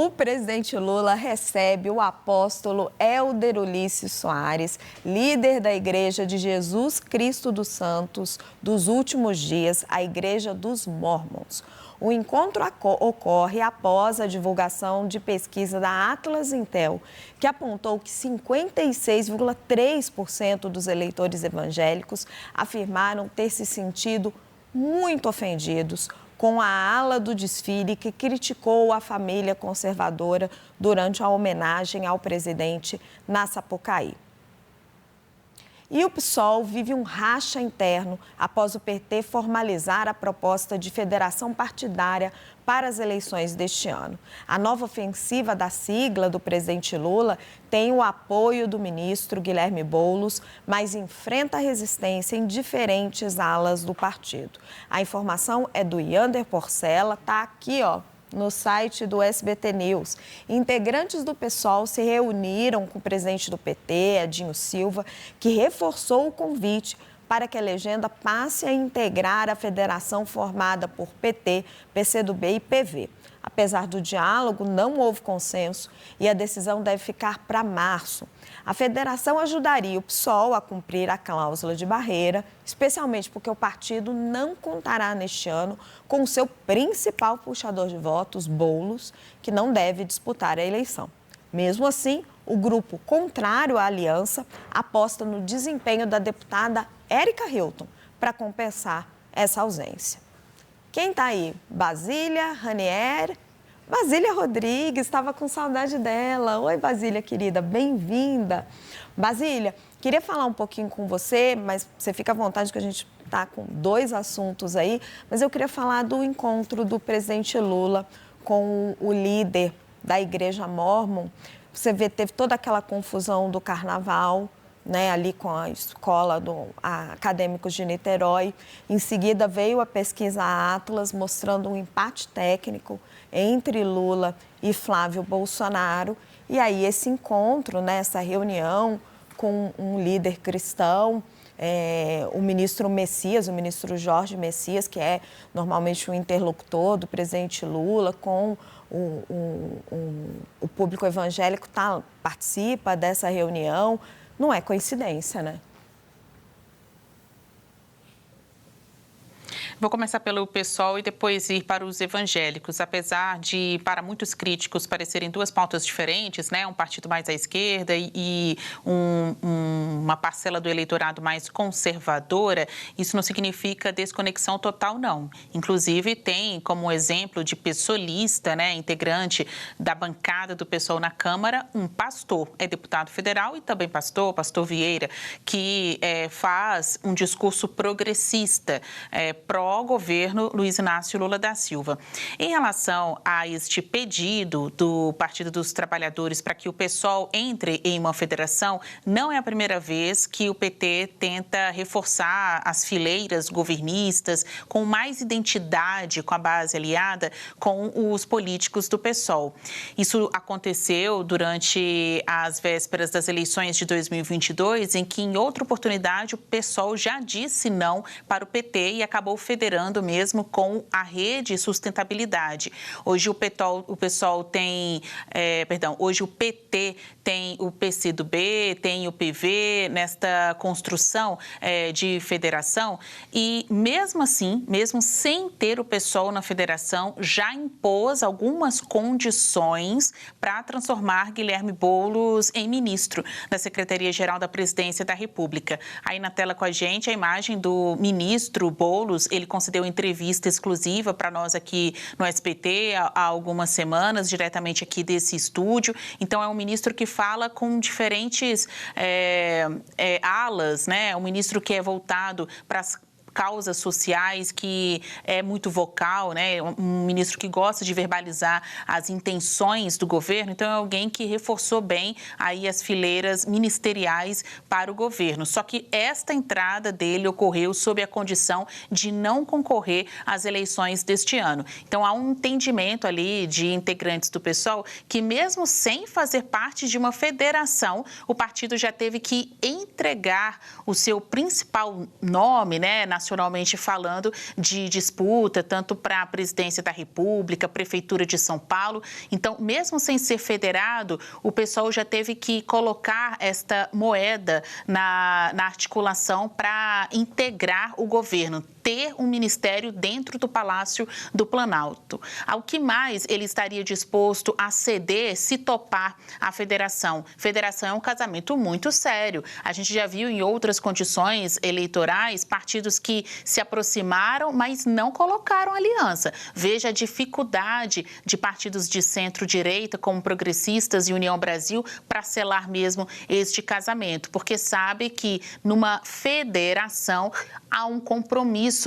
O presidente Lula recebe o apóstolo Hélder Ulisses Soares, líder da Igreja de Jesus Cristo dos Santos dos Últimos Dias, a Igreja dos Mórmons. O encontro ocorre após a divulgação de pesquisa da Atlas Intel, que apontou que 56,3% dos eleitores evangélicos afirmaram ter se sentido muito ofendidos com a ala do desfile que criticou a família conservadora durante a homenagem ao presidente na Sapucaí. E o PSOL vive um racha interno após o PT formalizar a proposta de federação partidária para as eleições deste ano. A nova ofensiva da sigla do presidente Lula tem o apoio do ministro Guilherme Boulos, mas enfrenta resistência em diferentes alas do partido. A informação é do Yander Porcela, está aqui, no site do SBT News. Integrantes do PSOL se reuniram com o presidente do PT, Edinho Silva, que reforçou o convite para que a legenda passe a integrar a federação formada por PT, PCdoB e PV. Apesar do diálogo, não houve consenso e a decisão deve ficar para março. A federação ajudaria o PSOL a cumprir a cláusula de barreira, especialmente porque o partido não contará neste ano com o seu principal puxador de votos, Boulos, que não deve disputar a eleição. Mesmo assim, o grupo contrário à aliança aposta no desempenho da deputada Érica Hilton para compensar essa ausência. Quem está aí? Basília, Ranier? Basília Rodrigues, estava com saudade dela. Oi, Basília, querida, bem-vinda. Basília, queria falar um pouquinho com você, mas você fica à vontade que a gente está com dois assuntos aí. Mas eu queria falar do encontro do presidente Lula com o líder da Igreja Mórmon. Você vê, teve toda aquela confusão do carnaval, né, ali com a escola Acadêmicos de Niterói. Em seguida, veio a pesquisa Atlas, mostrando um empate técnico entre Lula e Flávio Bolsonaro. E aí, esse encontro, né, essa reunião com um líder cristão, o ministro Messias, o ministro Jorge Messias, que é normalmente o interlocutor do presidente Lula, com o público evangélico, participa dessa reunião. Não é coincidência, né? Vou começar pelo PSOL e depois ir para os evangélicos. Apesar de, para muitos críticos, parecerem duas pautas diferentes, né? Um partido mais à esquerda e uma parcela do eleitorado mais conservadora, isso não significa desconexão total, não. Inclusive, tem como exemplo de pessoalista, né? Integrante da bancada do PSOL na Câmara, um pastor. É deputado federal e também pastor Vieira, que faz um discurso progressista, pró-governo Luiz Inácio Lula da Silva. Em relação a este pedido do Partido dos Trabalhadores para que o PSOL entre em uma federação, não é a primeira vez que o PT tenta reforçar as fileiras governistas com mais identidade com a base aliada com os políticos do PSOL. Isso aconteceu durante as vésperas das eleições de 2022, em que, em outra oportunidade, o PSOL já disse não para o PT e acabou federando mesmo com a Rede Sustentabilidade. Hoje o PSOL tem, hoje o PT tem o PCdoB, tem o PV nesta construção de federação e mesmo assim, mesmo sem ter o PSOL na federação, já impôs algumas condições para transformar Guilherme Boulos em ministro da Secretaria-Geral da Presidência da República. Aí na tela com a gente a imagem do ministro Boulos. Ele concedeu entrevista exclusiva para nós aqui no SBT há algumas semanas, diretamente aqui desse estúdio. Então, é um ministro que fala com diferentes alas, né? Um ministro que é voltado para as causas sociais, que é muito vocal, né? Um ministro que gosta de verbalizar as intenções do governo. Então, é alguém que reforçou bem aí as fileiras ministeriais para o governo. Só que esta entrada dele ocorreu sob a condição de não concorrer às eleições deste ano. Então, há um entendimento ali de integrantes do PSOL que, mesmo sem fazer parte de uma federação, o partido já teve que entregar o seu principal nome, né, nacional, nacionalmente falando, de disputa, tanto para a presidência da República, Prefeitura de São Paulo. Então, mesmo sem ser federado, o pessoal já teve que colocar esta moeda na articulação para integrar o governo, ter um ministério dentro do Palácio do Planalto. Ao que mais ele estaria disposto a ceder se topar a federação? Federação é um casamento muito sério. A gente já viu em outras condições eleitorais partidos que se aproximaram, mas não colocaram aliança. Veja a dificuldade de partidos de centro-direita, como Progressistas e União Brasil, para selar mesmo este casamento, porque sabe que numa federação há um compromisso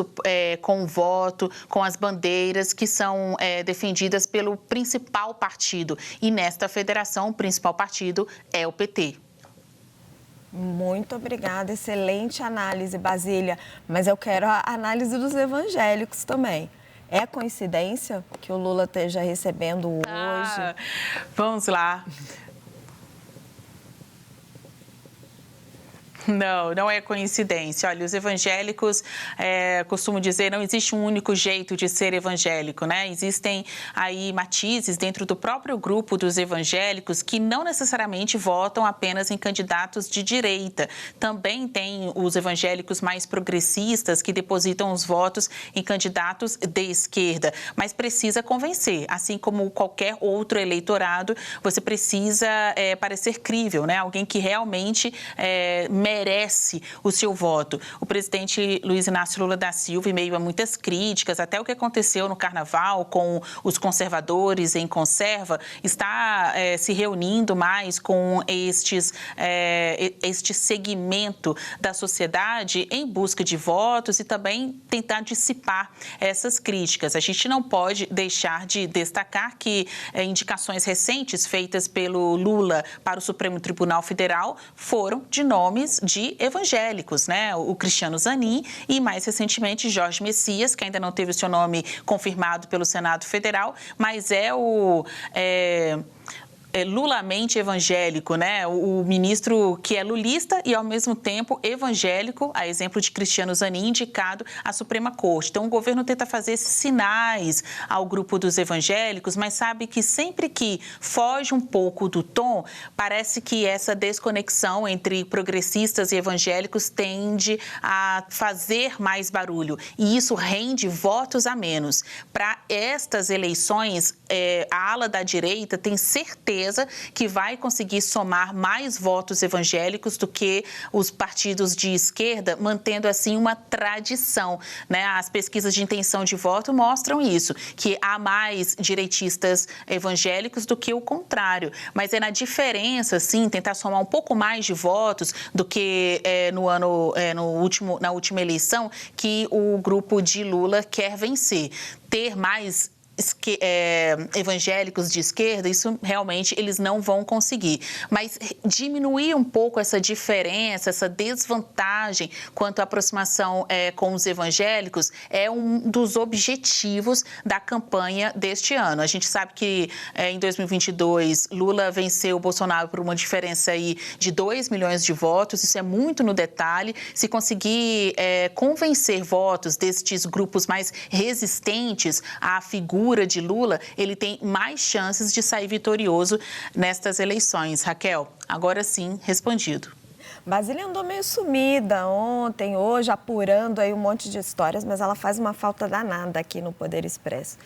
com o voto, com as bandeiras que são defendidas pelo principal partido. E nesta federação, o principal partido é o PT. Muito obrigada, excelente análise, Basília. Mas eu quero a análise dos evangélicos também. É coincidência que o Lula esteja recebendo hoje? Vamos lá. Não é coincidência. Olha, os evangélicos, costumo dizer, não existe um único jeito de ser evangélico, né? Existem aí matizes dentro do próprio grupo dos evangélicos que não necessariamente votam apenas em candidatos de direita. Também tem os evangélicos mais progressistas que depositam os votos em candidatos de esquerda, mas precisa convencer. Assim como qualquer outro eleitorado, você precisa parecer crível, né? Alguém que realmente merece o seu voto. O presidente Luiz Inácio Lula da Silva, em meio a muitas críticas, até o que aconteceu no Carnaval com os conservadores em conserva, está se reunindo mais com este segmento da sociedade em busca de votos e também tentar dissipar essas críticas. A gente não pode deixar de destacar que indicações recentes feitas pelo Lula para o Supremo Tribunal Federal foram de nomes de evangélicos, né? O Cristiano Zanin e, mais recentemente, Jorge Messias, que ainda não teve o seu nome confirmado pelo Senado Federal, mas é o lulamente evangélico, né? O ministro que é lulista e, ao mesmo tempo, evangélico, a exemplo de Cristiano Zanin, indicado à Suprema Corte. Então, o governo tenta fazer esses sinais ao grupo dos evangélicos, mas sabe que sempre que foge um pouco do tom, parece que essa desconexão entre progressistas e evangélicos tende a fazer mais barulho. E isso rende votos a menos. Para estas eleições, a ala da direita tem certeza que vai conseguir somar mais votos evangélicos do que os partidos de esquerda, mantendo assim uma tradição, né? As pesquisas de intenção de voto mostram isso, que há mais direitistas evangélicos do que o contrário. Mas é na diferença, sim, tentar somar um pouco mais de votos do que na última eleição, que o grupo de Lula quer vencer. Ter mais evangélicos de esquerda, isso realmente eles não vão conseguir. Mas diminuir um pouco essa diferença, essa desvantagem quanto à aproximação com os evangélicos é um dos objetivos da campanha deste ano. A gente sabe que em 2022 Lula venceu o Bolsonaro por uma diferença aí de 2 milhões de votos, isso é muito no detalhe. Se conseguir convencer votos destes grupos mais resistentes à figura de Lula, ele tem mais chances de sair vitorioso nestas eleições. Raquel, agora sim, respondido. Basília andou meio sumida ontem, hoje, apurando aí um monte de histórias, mas ela faz uma falta danada aqui no Poder Expresso.